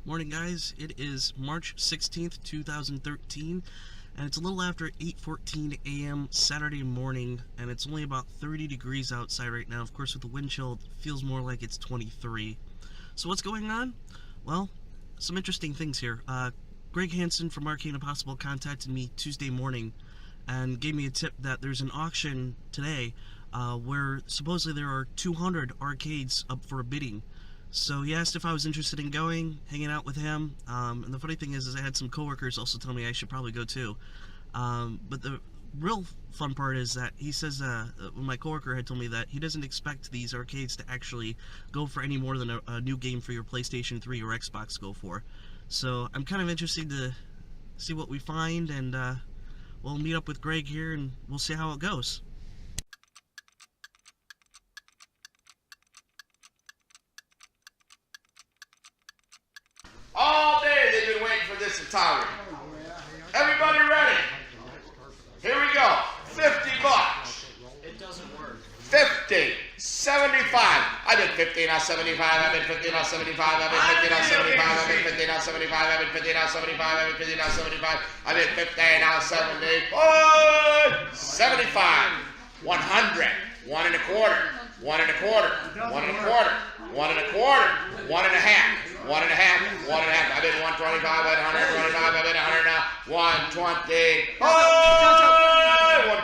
Morning, guys. It is March 16th, 2013, and it's a little after 8:14 a.m. Saturday morning, and it's only about 30 degrees outside right now. Of course, with the wind chill, it feels more like it's 23. So what's going on? Well, some interesting things here. Greg Hansen from Arcade Impossible contacted me Tuesday morning and gave me a tip that there's an auction today where supposedly there are 200 arcades up for bidding. So he asked if I was interested in going, hanging out with him. And the funny thing is I had some coworkers also tell me I should probably go too. But the real fun part is that he says my coworker had told me that he doesn't expect these arcades to actually go for any more than a new game for your PlayStation 3 or Xbox go for. So I'm kind of interested to see what we find, and we'll meet up with Greg here and we'll see how it goes. All day they've been waiting for this Atari. Everybody ready? Here we go. 50 bucks. It doesn't work. 50, 75. I bid 50, not 75. I bid 50, not 75. I bid 50, not 75. I bid 50, not 75. I bid 50, not 75. I bid 50, not 75. I bid 50, now 75. 75. 100. 1 and a quarter. 1 and a quarter. 1 and a quarter. 1 and a quarter. 1 and a half. 1 and a half. 1 and a half. I bid 125. I bid 125. I bid 100 now. 120.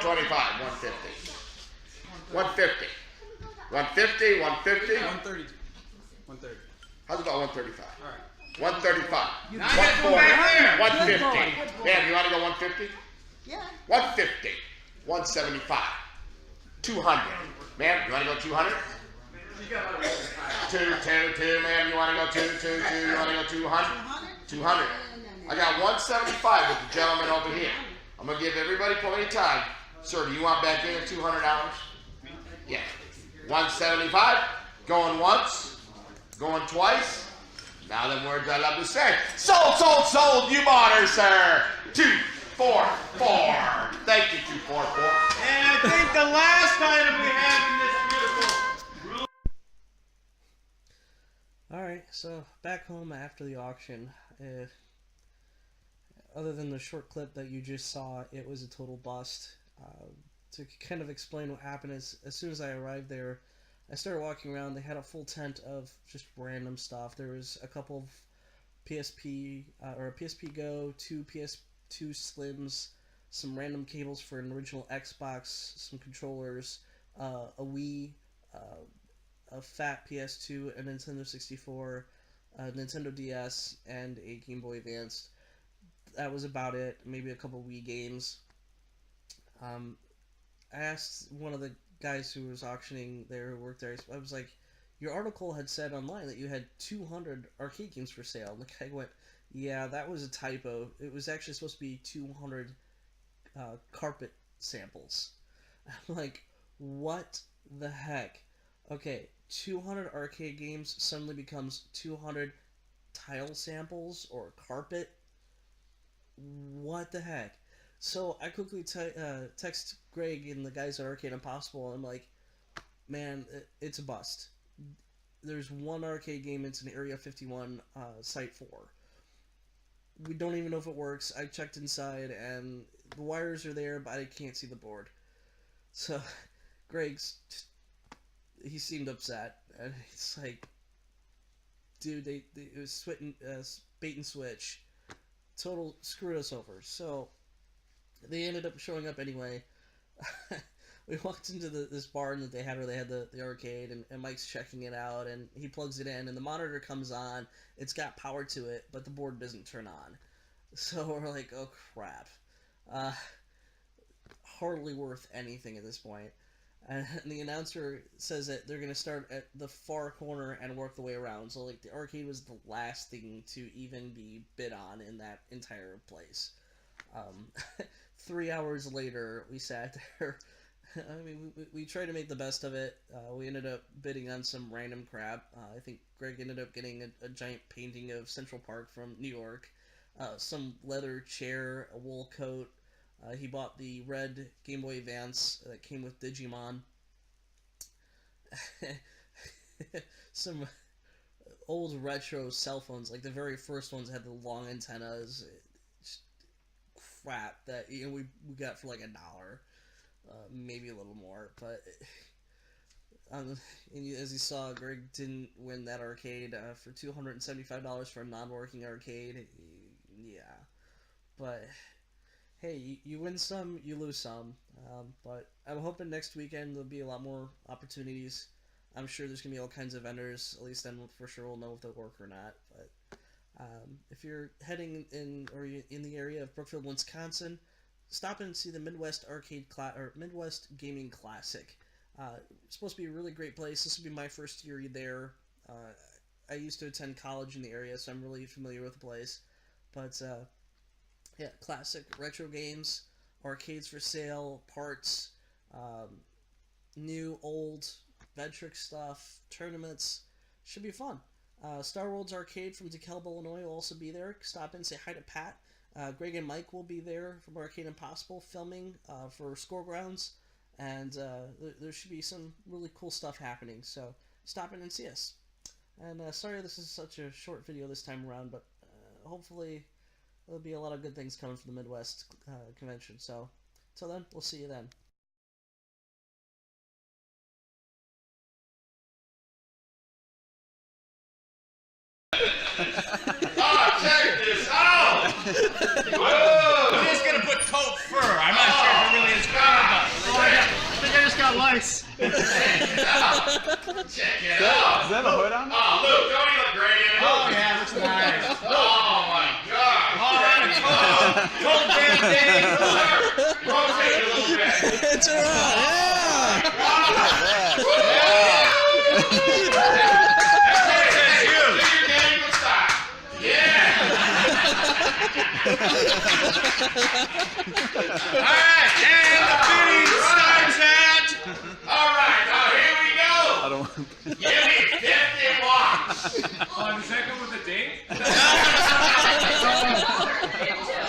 125. 150. 150. 150. 150. 130. 130. How's about 135? All right. 135. Now you gotta go back there. 150. Ma'am, you want to go 150? Yeah. 150. 175. 200. Ma'am, you want to go 200? 2, ma'am, you want to go 2, you want to go 200? 200. I got 175 with the gentleman over here. I'm going to give everybody plenty of time. Sir, do you want back in at $200? Yeah. 175. Going once. Going twice. Now them words I love to say. Sold, sold, sold. You bought her, sir. 244. Thank you, 244. And I think the last item we have in this beautiful room. Alright, so back home after the auction, other than the short clip that you just saw, it was a total bust. To kind of explain what happened is, as soon as I arrived there, I started walking around. They had a full tent of just random stuff. There was a couple of PSP, or a PSP Go, 2 PS2 Slims, some random cables for an original Xbox, some controllers, a Wii, a fat PS2, a Nintendo 64, a Nintendo DS, and a Game Boy Advance. That was about it. Maybe a couple Wii games. I asked one of the guys who was auctioning there, who worked there, I was like, your article had said online that you had 200 arcade games for sale. And the guy went, yeah, that was a typo. It was actually supposed to be 200 carpet samples. I'm like, what the heck? Okay, 200 arcade games suddenly becomes 200 tile samples or carpet? What the heck? So I quickly text Greg and the guys at Arcade Impossible, and I'm like, man, it's a bust. There's one arcade game, it's an Area 51 Site 4. We don't even know if it works. I checked inside, and the wires are there, but I can't see the board. So he seemed upset, and it's like, dude, it was bait and switch. Total screwed us over. So they ended up showing up anyway. We walked into this barn that they had where they had the arcade, and Mike's checking it out, and he plugs it in, and the monitor comes on. It's got power to it, but the board doesn't turn on. So we're like, oh crap. Hardly worth anything at this point. And the announcer says that they're going to start at the far corner and work the way around. So, like, the arcade was the last thing to even be bid on in that entire place. 3 hours later, we sat there. I mean, we tried to make the best of it. We ended up bidding on some random crap. I think Greg ended up getting a giant painting of Central Park from New York. Some leather chair, a wool coat. He bought the red Game Boy Advance that came with Digimon. Some old retro cell phones, like the very first ones had the long antennas. Just crap that we got for like $1, maybe a little more. But and as you saw, Greg didn't win that arcade for $275 for a non-working arcade. Yeah, but hey, you win some, you lose some. But I'm hoping next weekend there'll be a lot more opportunities. I'm sure there's gonna be all kinds of vendors. At least then for sure we'll know if they'll work or not. But if you're heading in or in the area of Brookfield, Wisconsin, stop in and see the Midwest Midwest Gaming Classic. It's supposed to be a really great place. This will be my first year there. I used to attend college in the area, so I'm really familiar with the place. But yeah, classic retro games, arcades for sale, parts, new, old, Vedtrick stuff, tournaments. Should be fun. Star World's Arcade from DeKalb, Illinois will also be there. Stop in, say hi to Pat. Gregg and Mike will be there from Arcade Impossible filming for Scoregrounds. And there should be some really cool stuff happening. So stop in and see us. And sorry this is such a short video this time around, but hopefully there'll be a lot of good things coming from the Midwest convention. So till then, we'll see you then. Check this out! Whoa! I'm just gonna put coat fur. I'm not sure if it really is fur, but I think I just got lice. Check it out! Is that a hood on? Oh, Luke, don't you look great in it? Oh yeah, looks nice. Oh my God! All right, cold damn day. Rotate it a little bit. It's alright, Alright, and the fitting starts at... Alright, now here we go! I don't want Give me 50 blocks! Does that come with a date?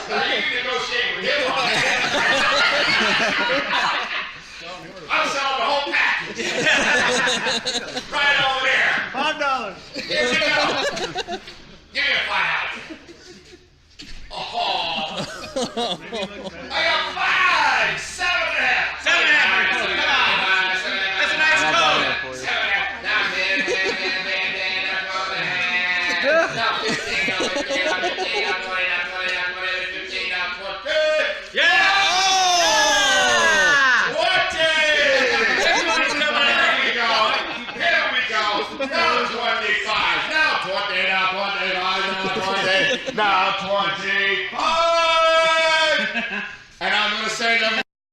So you can negotiate with him on that. I'm selling the whole package! Right over there! $5. Here we go! Give me a $5. Oh! I got 5! 7.5! 7.5. Come on. That's a nice code. 7.5. Now 15, now 15, now 15, now 20, now 20, now 20, 15, now 20. Yeah! 20! Here we go. Here we go. Now 25. Now 20, now 25, now 20. Now 25. And I'm going to say them.